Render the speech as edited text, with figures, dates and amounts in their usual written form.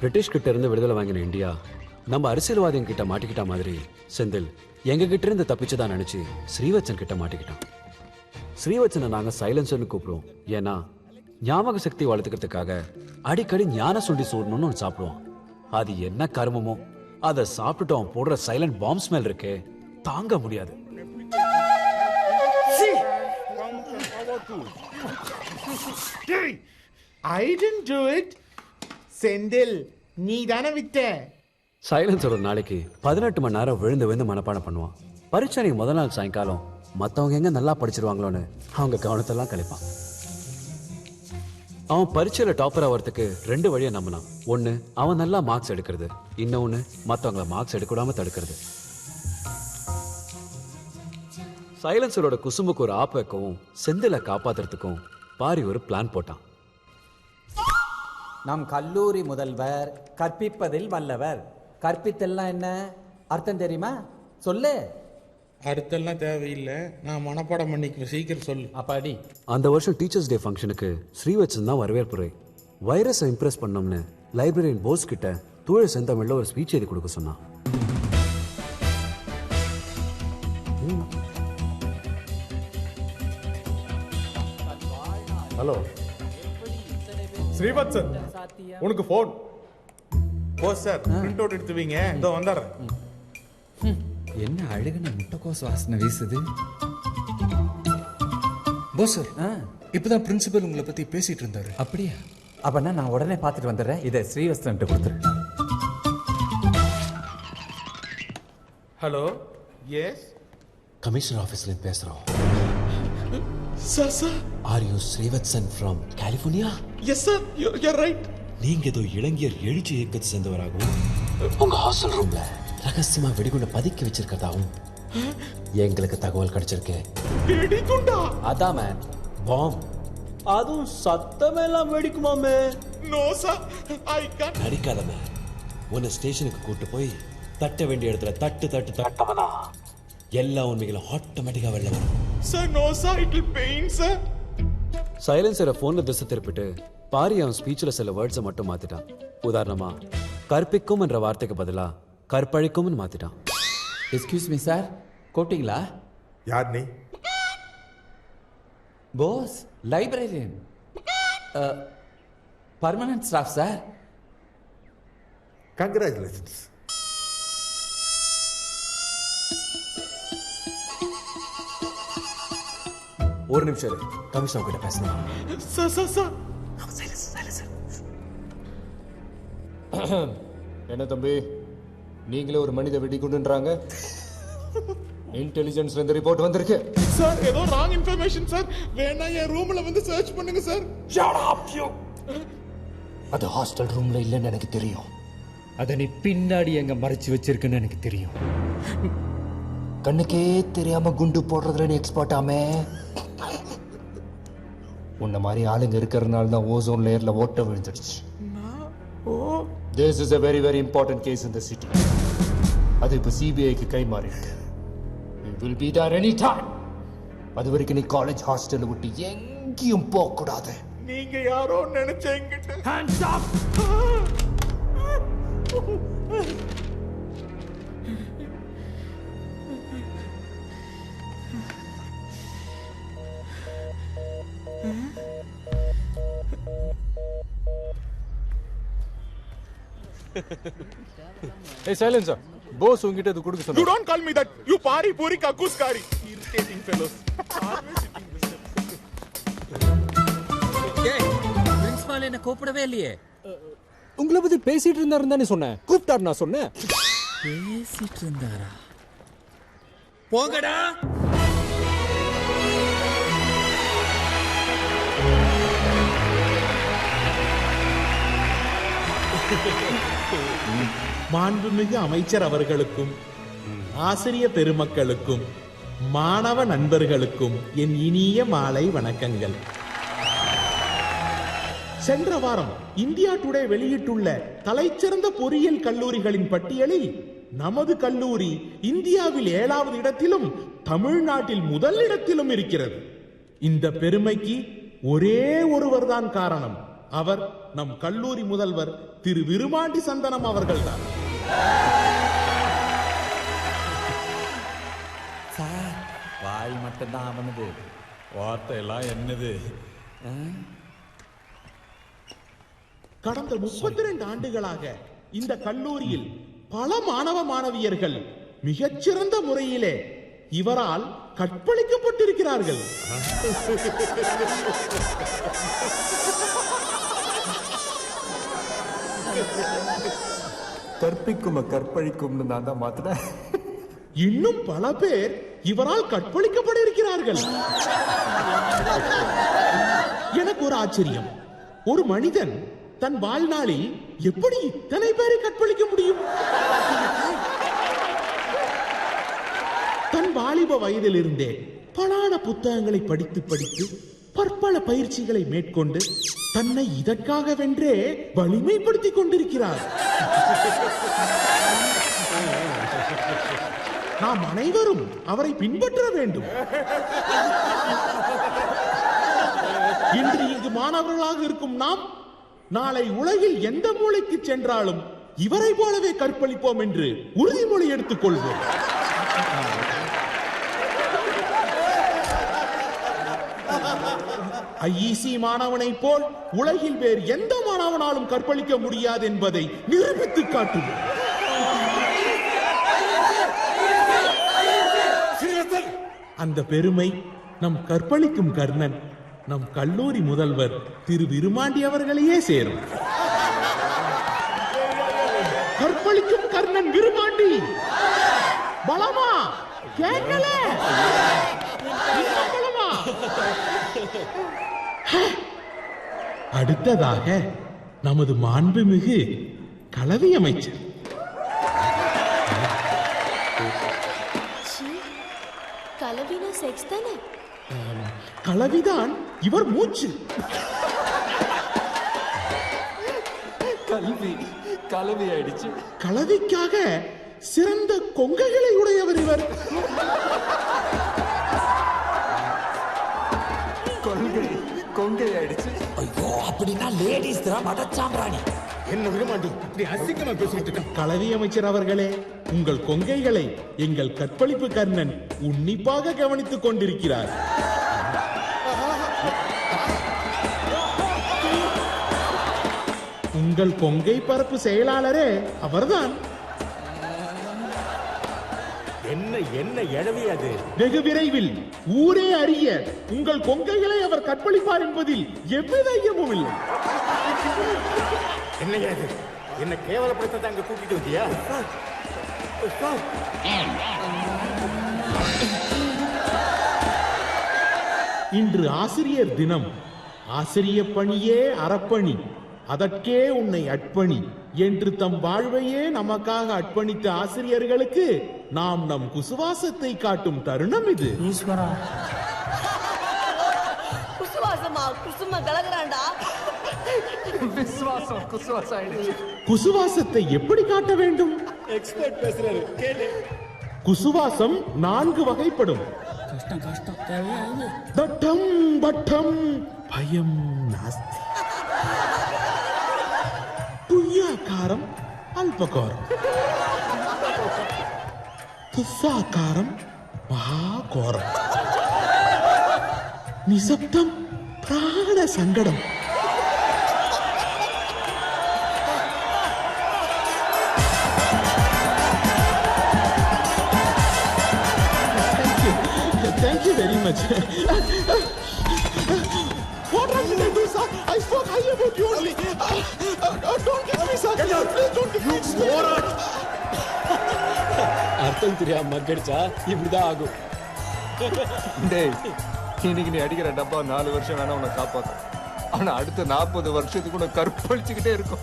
British கிட்ட இருந்து விடுதலை வாங்கின இந்தியா நம்ம அரசியல்வாதிகள் கிட்ட மாட்டிக்கிட்ட மாதிரி செந்தில் எங்க கிட்ட இருந்து தப்பிச்சுதான் நினைச்சு ஸ்ரீவத்சன் கிட்ட மாட்டிக்கிட்டான். ஸ்ரீவத்சனை நாங்க சைலன்சர்னு கூப்பிடுவோம். ஏன்னா ஞாபக சக்தி வளர்த்துக்கிறதுக்காக அடிக்கடி ஞான சுண்டி சூடணும்னு ஒன்று சாப்பிடுவோம். அது என்ன கருமமோ அதை சாப்பிட்டுட்டோம். போடுற சைலண்ட் பாம்ப் ஸ்மெல் இருக்கே, தாங்க முடியாது. I didn't do it. Senthil, நீ தானே விட்ட. சைலன்சர் ஒரு நாளைக்கு 18 மணி நேரம் விழுந்து விழுந்து மனப்பாடம் பண்ணுவான். பரீட்சை முதல் நாள் சாயங்காலம் மற்றவங்க எங்க நல்லா படிச்சிருவாங்களோன்னு அவங்க கவனத்தெல்லாம் கழிப்பான். அவன் பரீட்சையில டாப்பர் ஆகிறதுக்கு 2 வழியை நம்பினான். ஒன்னு அவன் நல்லா மார்க்ஸ் எடுக்கிறது, இன்னொன்னு மற்றவங்களை மார்க்ஸ் எடுக்கூடாம தடுக்கிறது. சைலன்சரோட குசும்புக்கு ஒரு ஆப் வைக்கவும் செந்தில காப்பாத்துறதுக்கும் பாரி ஒரு பிளான் போட்டான். நம் கல்லூரி முதல்வர் கற்பிப்பதில் வல்லவர். கற்பித்தல்லாம் என்ன அர்த்தம் தெரியுமா? சொல்லு. அர்த்தம்லாம் தேவையில்லை, நான் மனப்பாடம் பண்ணிக்கிறேன், சீக்கிரம் சொல்லு. அப்பாடி. அந்த வருஷம் டீச்சர்ஸ் டே ஃபங்க்ஷனுக்கு ஸ்ரீவத்சன் தான் வரவேற்புரை. வைரஸை இம்ப்ரெஸ் பண்ணோம்னு லைப்ரரியன் போஸ் கிட்ட தூய செந்தமிழ்ல ஒரு ஸ்பீச் எழுதி கொடுக்க சொன்னான். ஹலோ ஸ்ரீவத்சன், உனக்கு போன். ஓ சார், பிரிண்ட் அவுட் எடுத்துவீங்க, இதோ வந்துடுறேன். என்ன அழகுன முட்டைக்கோஸ் வாசனை வீசுது. போஸ் சார், இப்பதான் பிரின்சிபல் உங்களை பத்தி பேசிட்டு இருந்தாரு. அப்படியா? அப்பனா நான் உடனே பார்த்துட்டு வந்துடுறேன். இதை ஸ்ரீவத்சன் கொடுத்துரு. ஹலோ, எஸ் கமிஷனர் ஆபீஸ்ல பேசுறோம். Sir sir, are you Srivatsan from California? Yes sir, you right. நீங்க ஏதோ இளைஞர் எழுச்சி இயக்கத்தை சேர்ந்தவராகவும் உங்க ஹாஸ்டல் ரூம்ல ரகசியமா வெடிகுண்ட பதுக்கி வச்சிருக்கதாவும் எங்களுக்கு தகவல் கிடைச்சிருக்கு. வெடிகுண்டா? அதான் மேன், பாம். அதுவும் சத்தமெல்லாம் வெடிக்குமாமே. No sir, I can't. நடிக்காத மேன். உன்னை ஸ்டேஷனுக்கு கூட்டு போய் தட்ட வேண்டிய இடத்துல தட்டு தட்டு தட்டவனா எல்லா உண்மைகளும் ஆட்டோமேட்டிக்கா வெளில வரும். Sir no sir, it will pain sir. சைலன்சரை போன்ல திசை திருப்பிட்டு பாரி அவன் ஸ்பீச்ல சில வேர்ட்ஸை மட்டும் மாத்திட்டான். உதாரணமா கற்பிக்கும் என்ற வார்த்தைக்கு பதிலா கற்பழிக்கும் மாத்திட்டான். எக்ஸ்கியூஸ் மீ சார், கூப்பிட்டீங்களா? யார் நீ? Bose, librarian, permanent staff sir. Congratulations. ஒரு நிமிஷம் இரு, கமிஷனர் கிட்ட பேசணும். Sir sir sir. என்ன தம்பி, நீங்களே ஒரு மனித வெடிகுண்டுன்றாங்க? இன்டெலிஜென்ஸ்ல இருந்து ரிப்போர்ட் வந்திருக்கு. சார் ஏதோ ராங் இன்ஃபர்மேஷன் சார். வேணா என் ரூம்ல வந்து சர்ச் பண்ணுங்க சார். Shut up you. அது ஹாஸ்டல் ரூம்ல இல்லைன்னு எனக்கு தெரியும். அதை நீ பின்னாடி எங்க மறைச்சு வச்சிருக்குன்னு எனக்கு தெரியும். கண்ணுக்கே தெரியாம குண்டு போடுறதுல நீ எக்ஸ்பர்ட் ஆமே. உன்ன மாதிரி ஆளுங்க இருக்கிறதுனால தான் ஓசோன் லேயர்ல ஓட்ட விழுந்துடுச்சு. This is a very very important case in the city. அது இப்ப சிபிஐக்கு கை மாறி இருக்கு. We will be there any time. அது வரைக்கும் நீ காலேஜ் ஹாஸ்டல்ல விட்டு எங்கேயும் போக கூடாது. நீங்க யாரோ நினைச்சேங்கிட்ட. Hands up. Hey silencer, boss உங்கிட்ட இது கொடுக்க சொன்னா. You don't call me that. You pari puri kakuskari. Irritating fellows. Principal என்ன கூப்பிடவே இல்லையே. உங்களை பத்தி பேசிட்டு இருந்தாருன்னு தானே சொன்னேன். கூப்பிட்டாரு நான் சொன்னேன். பேசிட்டு இருந்தாரா? போங்கடா. மாண்புமிகு அமைச்சர் அவர்களுக்கும் ஆசிரிய பெருமக்களுக்கும் மாணவ நண்பர்களுக்கும் என் இனிய மாலை வணக்கங்கள். சென்ற வாரம் இந்தியா டுடே வெளியிட்டுள்ள தலைச்சிறந்த பொறியியல் கல்லூரிகளின் பட்டியலில் நமது கல்லூரி இந்தியாவில் 7வது இடத்திலும் தமிழ்நாட்டில் முதல் இடத்திலும் இருக்கிறது. இந்த பெருமைக்கு ஒரே ஒருவர்தான் காரணம். அவர் நம் கல்லூரி முதல்வர் திரு விருமாண்டி சந்தனம் அவர்கள்தான். சார் வாய் மட்டும்தான் அவனது, வார்த்தை எல்லாம் என்னது? கடந்த 32 ஆண்டுகளாக இந்த கல்லூரியில் பல மாணவ மாணவியர்கள் மிகச்சிறந்த முறையிலே இவரால் கற்பழிக்கப்பட்டிருக்கிறார்கள். கற்பிக்கும் கற்பழிக்கும்னு நான் தான் மாத்தினேன். இன்னும் பல பேர் இவரால் கற்பழிக்கப்பட இருக்கிறார்கள். எனக்கு ஒரு ஆச்சரியம், ஒரு மனிதன் தன் வாழ்நாளில் எப்படி இத்தனை பேரை கற்பழிக்க முடியும்? தன் வாலிப வயதிலிருந்தே பலான புத்தகங்களை படித்து படித்து பற்பல பயிற்சிகளை மேற்கொண்டு தன்னை இதற்காக வென்றே வலிமைப்படுத்திக் கொண்டிருக்கிறார். நாம் அனைவரும் அவரை பின்பற்ற வேண்டும். இன்று இங்கு மாணவர்களாக இருக்கும் நாம் நாளை உலகில் எந்த மூலைக்கு சென்றாலும் இவரை போலவே கற்பழிப்போம் என்று உறுதிமொழி எடுத்துக் கொள்வோம். ஐஇசி மாணவனை போல் உலகில் வேறு எந்த மாணவனாலும் கற்பழிக்க முடியாது என்பதை நிரூபித்து காட்டுவோம். அந்த பெருமை நம் கற்பழிக்கும் கர்ணன், நம் கல்லூரி முதல்வர் திரு விருமாண்டி அவர்களையே சேரும். கற்பழிக்கும் கர்ணன் விருமாண்டி பலமா கேட்கல? பலமா? அடுத்ததாக நமது மாண்புமிகு கலவி அமைச்சர். கலவினா செக்ஸ் தானே? கலவிதான் இவர் மூச்சு. கலவி ஆயிடுச்சு. கலவிக்காக சிறந்த கொங்கைகளை உடையவர் இவர். கொங்கை ஆயிடுச்சு. ஐயோ, அப்படின்னா லேடிஸ் தான் மடச்சாம்பிராணி. என்ன விரும்பாண்டி நீ அசிங்கமா பேசிட்டு இருக்க? கலவி அமைச்சர் அவர்களே, உங்கள் கொங்கைகளை எங்கள் கற்பழிப்பு கர்ணன் உன்னிப்பாக கவனித்துக் கொண்டிருக்கிறார். உங்கள் கொங்கை பரப்பு செயலாளரே அவர்தான். என்ன என்ன எழவி அது? வெகு விரைவில் ஊரே அறிய உங்கள் கொங்கைகளை அவர் கற்பழிப்பார் என்பதில் எவ்வித ஐயமும் இல்லை. என்னையா இது? என்ன கேவலப்படுத்த அங்க கூட்டிட்டு வந்தியா? இன்று ஆசிரியர் தினம். ஆசிரிய பணியே அறப்பணி, அதற்கே உன்னை அர்ப்பணி என்று தம் வாழ்வையே நமக்காக அர்ப்பணித்த ஆசிரியர்களுக்கு நாம் நம் குசுவாசத்தை காட்டும் தருணம் இது. குசுவாசமா? குசுமா கலகறாண்டா. விசுவாசம் குசுவாசம் ஆயிடுச்சு. குசுவாசத்தை எப்படி காட்ட வேண்டும்? எக்ஸ்பர்ட் பேசுறாரு கேளு. குசுவாசம் 4 வகைப்படும். தட்டம் பட்டம் பயம் நாஸ்தி. புய்யாக்காரம் அல்பகாரம், துஃபாக்காரம் மகாகோரம், நிசப்தம் பிராண சங்கடம். Thank you very much. What did I do, sir? I spoke high about you only. Don't kill me, sir. Please don't kill me. அர்த்தம் தெரியாம மக்கடிச்சா இப்படிதான் ஆகும். டேய், இன்னைக்கு நீ அடிக்கிற டப்பா 4 வருஷம் வேணா உன்னை காப்பாற்றும். ஆனா அடுத்த 40 வருஷத்துக்கு உன்னை கற்பழிச்சுக்கிட்டே இருக்கும்.